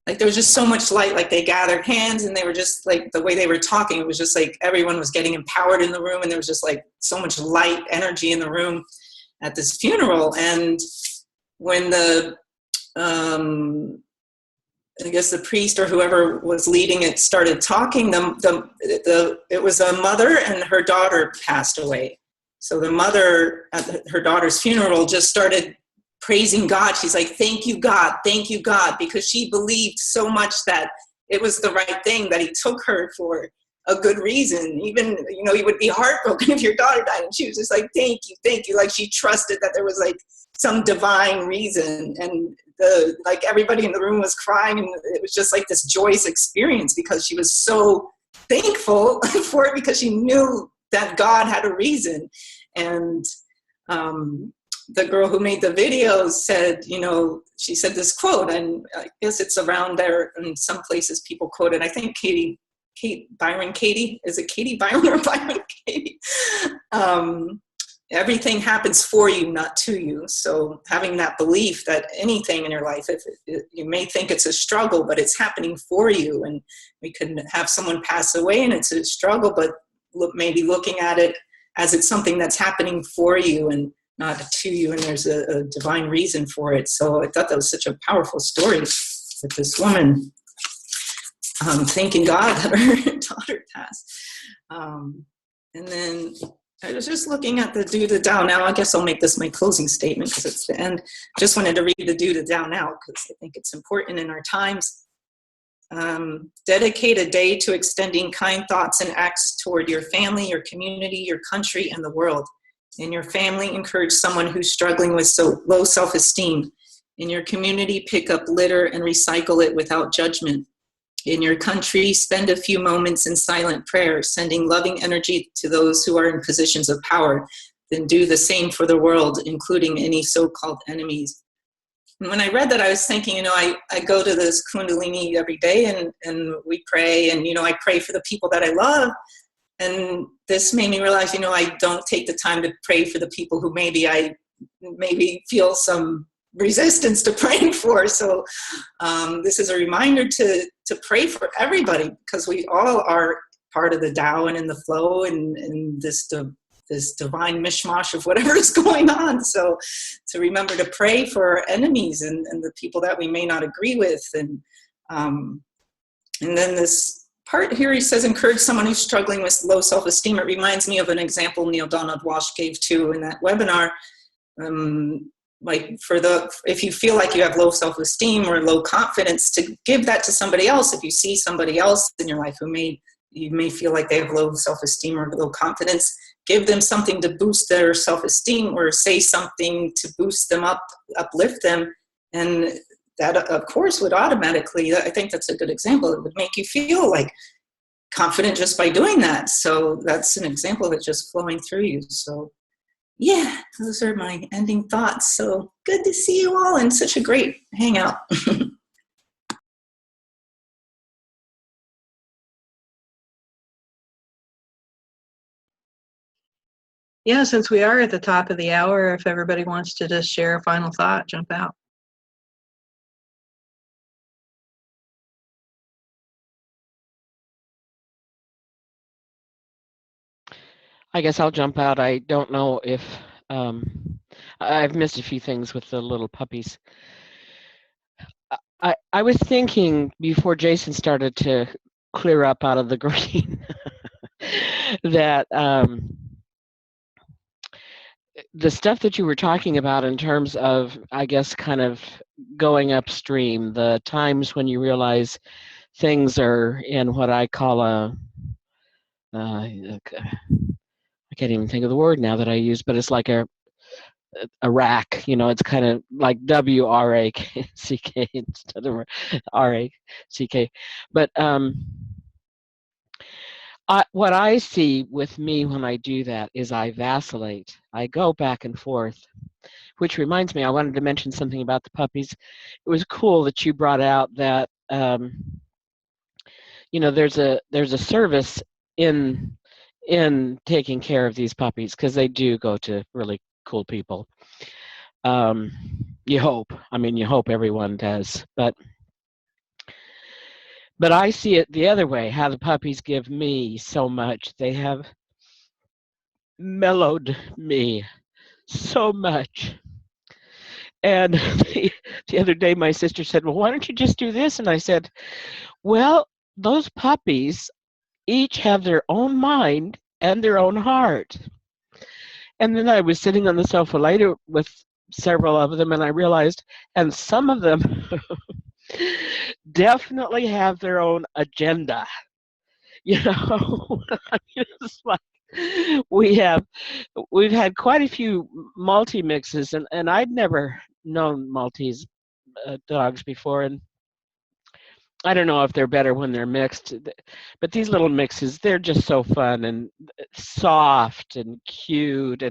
like there was just so much light. Like they gathered hands, and they were just like, the way they were talking, it was just like everyone was getting empowered in the room, and there was just like so much light energy in the room at this funeral. And when the I guess the priest or whoever was leading it started talking, it was a mother and her daughter passed away. So the mother at her daughter's funeral just started praising God. She's like, thank you, God, because she believed so much that it was the right thing, that he took her for a good reason. Even, you would be heartbroken if your daughter died. And she was just like, thank you. Like she trusted that there was like some divine reason. And like everybody in the room was crying, and it was just like this joyous experience because she was so thankful for it, because she knew that God had a reason. And the girl who made the video said, she said this quote, and I guess it's around there in some places people quote it. I think Katie, is it Katie Byron or Byron Katie? Everything happens for you, not to you. So having that belief that anything in your life, you may think it's a struggle, but it's happening for you. And we can have someone pass away and it's a struggle, but maybe looking at it as it's something that's happening for you and not to you, and there's a divine reason for it. So I thought that was such a powerful story with this woman thanking God that her daughter passed. And then I was just looking at the Do the Tao Now. I guess I'll make this my closing statement because it's the end. Just wanted to read the Do the Tao Now because I think it's important in our times. Dedicate a day to extending kind thoughts and acts toward your family, your community, your country, and the world. In your family, encourage someone who's struggling with low self-esteem. In your community, pick up litter and recycle it without judgment. In your country, spend a few moments in silent prayer, sending loving energy to those who are in positions of power. Then do the same for the world, including any so-called enemies. And when I read that, I was thinking, I go to this Kundalini every day and we pray, and, I pray for the people that I love. And this made me realize, I don't take the time to pray for the people who maybe feel some resistance to praying for. So this is a reminder to pray for everybody, because we all are part of the Tao and in the flow and this divine mishmash of whatever is going on. So to remember to pray for our enemies and the people that we may not agree with. And then this part here, he says, encourage someone who's struggling with low self-esteem. It reminds me of an example Neil Donald Walsh gave too in that webinar. If you feel like you have low self-esteem or low confidence, to give that to somebody else. If you see somebody else in your life you may feel like they have low self-esteem or low confidence, give them something to boost their self-esteem, or say something to boost them up, uplift them. And that, of course, would automatically, I think that's a good example. It would make you feel like confident just by doing that. So that's an example of it just flowing through you. So yeah, those are my ending thoughts. So good to see you all and such a great hangout. Yeah, since we are at the top of the hour, if everybody wants to just share a final thought, jump out. I guess I'll jump out. I don't know if I've missed a few things with the little puppies. I was thinking before Jason started to clear up out of the green that the stuff that you were talking about in terms of, I guess, kind of going upstream, the times when you realize things are in what I call I can't even think of the word now that I use, but it's like a rack, it's kind of like WRACK instead of RACK. But what I see with me when I do that is I vacillate. I go back and forth, which reminds me, I wanted to mention something about the puppies. It was cool that you brought out that there's a service in taking care of these puppies, because they do go to really cool people. You hope. You hope everyone does. But I see it the other way, how the puppies give me so much. They have mellowed me so much. And the other day, my sister said, well, why don't you just do this? And I said, well, those puppies each have their own mind and their own heart. And then I was sitting on the sofa later with several of them, and I realized, and some of them definitely have their own agenda. It's like we've had quite a few multi mixes, and I'd never known Maltese dogs before, and I don't know if they're better when they're mixed, but these little mixes, they're just so fun and soft and cute.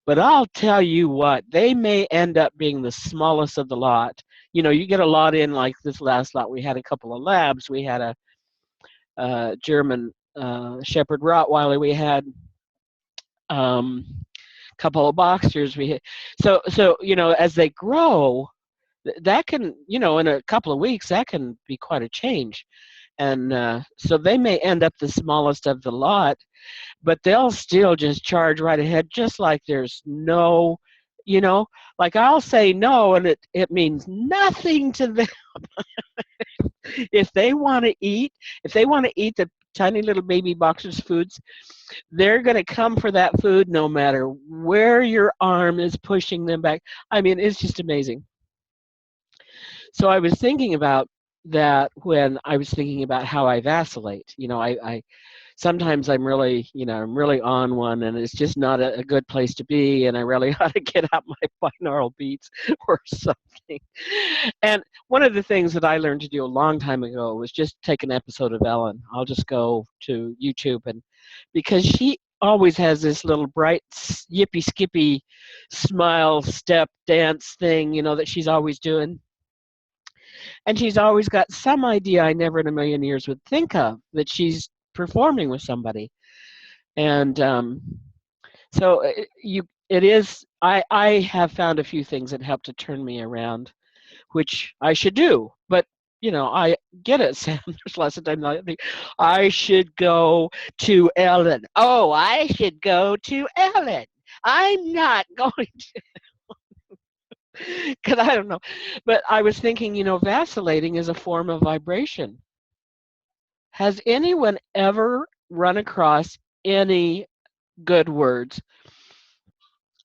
But I'll tell you what, they may end up being the smallest of the lot. You get a lot in, like this last lot. We had a couple of labs. We had a German Shepherd Rottweiler. We had a couple of boxers. So as they grow, that can, in a couple of weeks, that can be quite a change. And so they may end up the smallest of the lot, but they'll still just charge right ahead, just like there's no, like I'll say no, and it means nothing to them. If they want to eat the tiny little baby boxers foods, they're going to come for that food no matter where your arm is pushing them back. It's just amazing. So I was thinking about that when I was thinking about how I vacillate. I sometimes I'm really, I'm really on one, and it's just not a good place to be, and I really ought to get out my binaural beats or something. And one of the things that I learned to do a long time ago was just take an episode of Ellen. I'll just go to YouTube, and because she always has this little bright yippy skippy smile step dance thing, that she's always doing. And she's always got some idea I never in a million years would think of, that she's performing with somebody. And so I have found a few things that help to turn me around, which I should do. But I get it, Sam. There's lots of times I think I should go to Ellen. Oh, I should go to Ellen. I'm not going to. Because I don't know. But I was thinking, vacillating is a form of vibration. Has anyone ever run across any good words?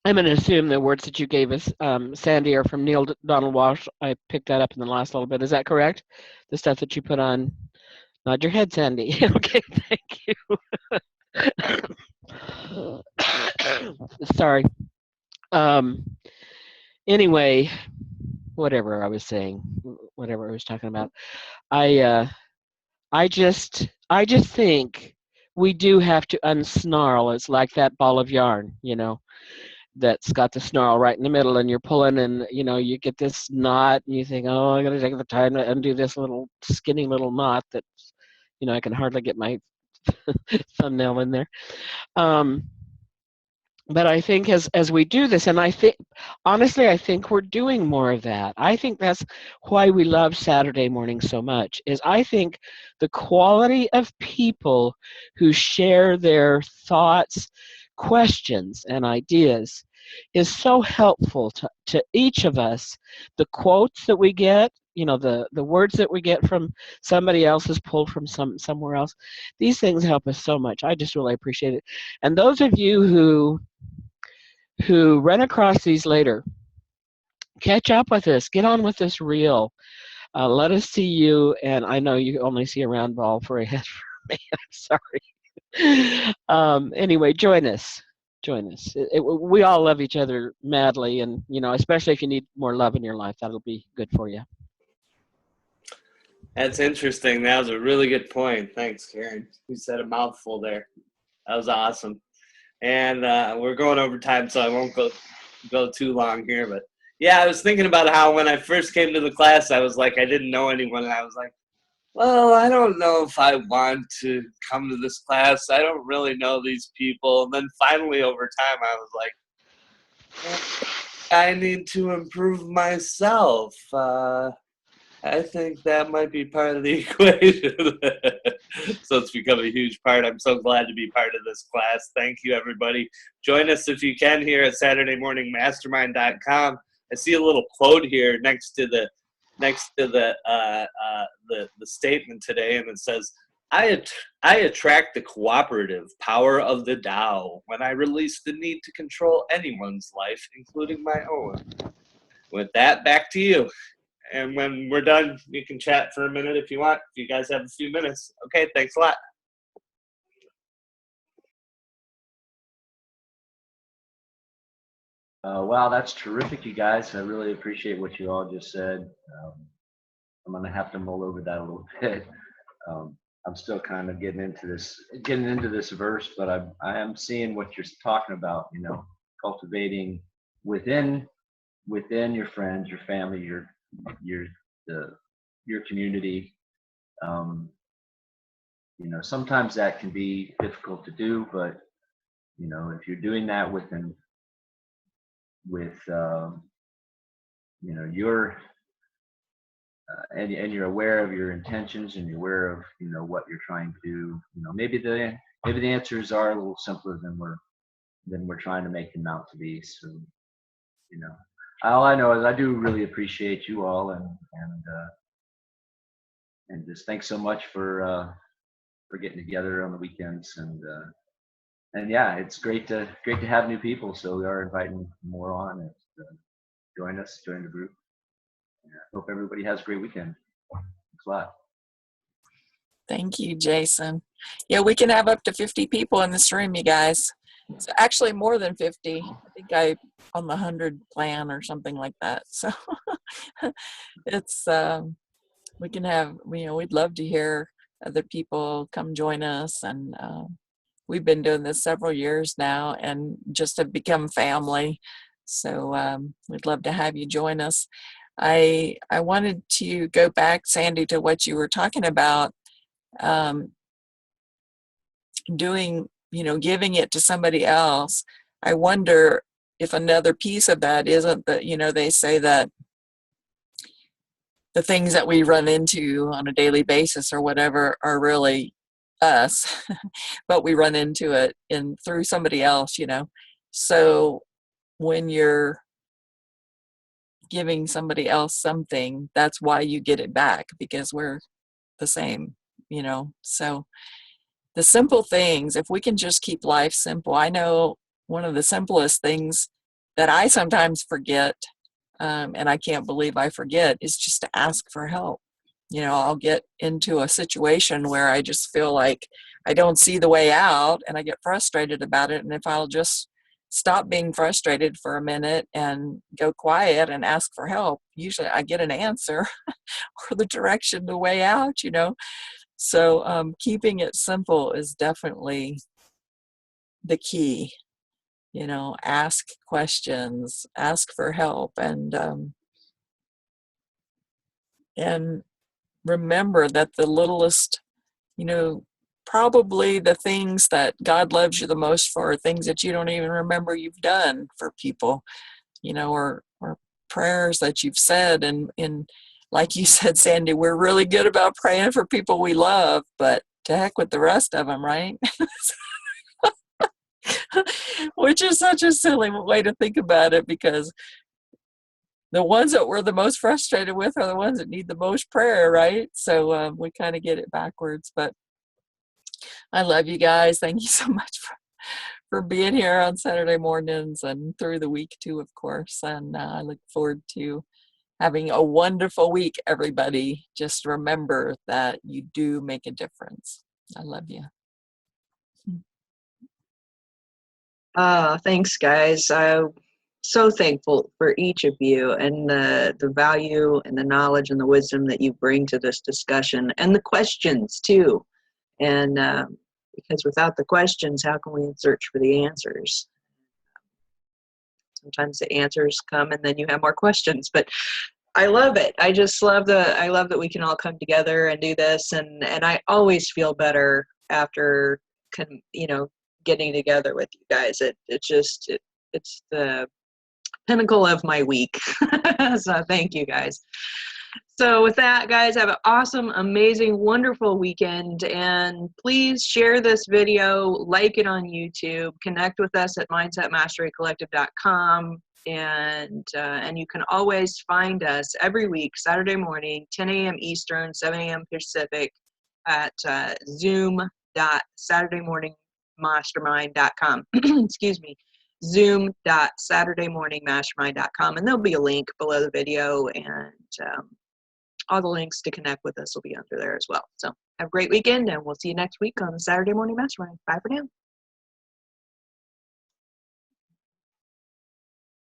I'm going to assume the words that you gave us, Sandy, are from Neil Donald Walsh. I picked that up in the last little bit. Is that correct? The stuff that you put on? Nod your head, Sandy. Okay, thank you. Sorry. Anyway, whatever I was saying, whatever I was talking about, I just think we do have to unsnarl. It's like that ball of yarn, that's got the snarl right in the middle, and you're pulling, and you get this knot, and you think, oh, I gotta take the time to undo this little skinny little knot that I can hardly get my thumbnail in there. But I think as we do this, and I think honestly, I think we're doing more of that. I think that's why we love Saturday mornings so much, is I think the quality of people who share their thoughts, questions, and ideas is so helpful to each of us. The quotes that we get, the words that we get from somebody else is pulled from somewhere else. These things help us so much. I just really appreciate it. And those of you who run across these later, catch up with us. Get on with this reel. Let us see you. And I know you only see a round ball for a head for me. I'm sorry. Anyway, join us. Join us. We all love each other madly, and especially if you need more love in your life, that'll be good for you. That's interesting. That was a really good point. Thanks, Karen. You said a mouthful there. That was awesome. And we're going over time, so I won't go too long here. But yeah, I was thinking about how when I first came to the class, I was like, I didn't know anyone, and I was like, well, I don't know if I want to come to this class. I don't really know these people. And then finally, over time, I was like, I need to improve myself. I think that might be part of the equation. So it's become a huge part. I'm so glad to be part of this class. Thank you, everybody. Join us if you can here at saturdaymorningmastermind.com. I see a little quote here next to the statement today, and it says, I attract the cooperative power of the Tao when I release the need to control anyone's life, including my own. With that, back to you. And when we're done, you can chat for a minute if you want, if you guys have a few minutes. Okay, thanks a lot. Wow, that's terrific, you guys. I really appreciate what you all just said. I'm going to have to mull over that a little bit. I'm still kind of getting into this verse, but I am seeing what you're talking about, cultivating within your friends, your family, your community. Sometimes that can be difficult to do, but if you're doing that with your and you're aware of your intentions, and you're aware of what you're trying to do, maybe the answers are a little simpler than we're trying to make them out to be. So all I know is I do really appreciate you all, and just thanks so much for getting together on the weekends, and yeah, it's great to have new people. So we are inviting more on, and join the group. I hope everybody has a great weekend. Thanks a lot. Thank you, Jason. Yeah, we can have up to 50 people in this room, you guys. It's actually more than 50. I think I on the 100 plan or something like that. So it's we can have, we'd love to hear other people come join us, and we've been doing this several years now and just have become family. So we'd love to have you join us. I wanted to go back, Sandy, to what you were talking about, doing, giving it to somebody else. I wonder if another piece of that isn't that, they say that the things that we run into on a daily basis or whatever are really us, but we run into it through somebody else, So when you're giving somebody else something, that's why you get it back, because we're the same, So the simple things, if we can just keep life simple. I know one of the simplest things that I sometimes forget, and I can't believe I forget, is just to ask for help. I'll get into a situation where I just feel like I don't see the way out, and I get frustrated about it. And if I'll just stop being frustrated for a minute and go quiet and ask for help, usually I get an answer or the direction, the way out, So keeping it simple is definitely the key, ask questions, ask for help, and remember that the littlest, probably the things that God loves you the most for are things that you don't even remember you've done for people, or prayers that you've said. And like you said, Sandy, we're really good about praying for people we love, but to heck with the rest of them, right? Which is such a silly way to think about it, because the ones that we're the most frustrated with are the ones that need the most prayer, right? So we kind of get it backwards. But I love you guys. Thank you so much for being here on Saturday mornings and through the week too, of course. And I look forward to having a wonderful week, everybody. Just remember that you do make a difference. I love you. Thanks, guys. I'm so thankful for each of you and the value and the knowledge and the wisdom that you bring to this discussion, and the questions too. And because without the questions, how can we search for the answers? Sometimes the answers come and then you have more questions, but I love it. I just love I love that we can all come together and do this. And I always feel better after, getting together with you guys. It's the pinnacle of my week. So thank you guys. So with that, guys, have an awesome, amazing, wonderful weekend. And please share this video, like it on YouTube, connect with us at mindsetmasterycollective.com. And you can always find us every week, Saturday morning, 10 a.m. Eastern, 7 a.m. Pacific at zoom.saturdaymorningmastermind.com. Excuse me. zoom.saturdaymorningmastermind.com. And there'll be a link below the video, and all the links to connect with us will be under there as well. So have a great weekend, and we'll see you next week on the Saturday Morning Mastermind. Bye for now.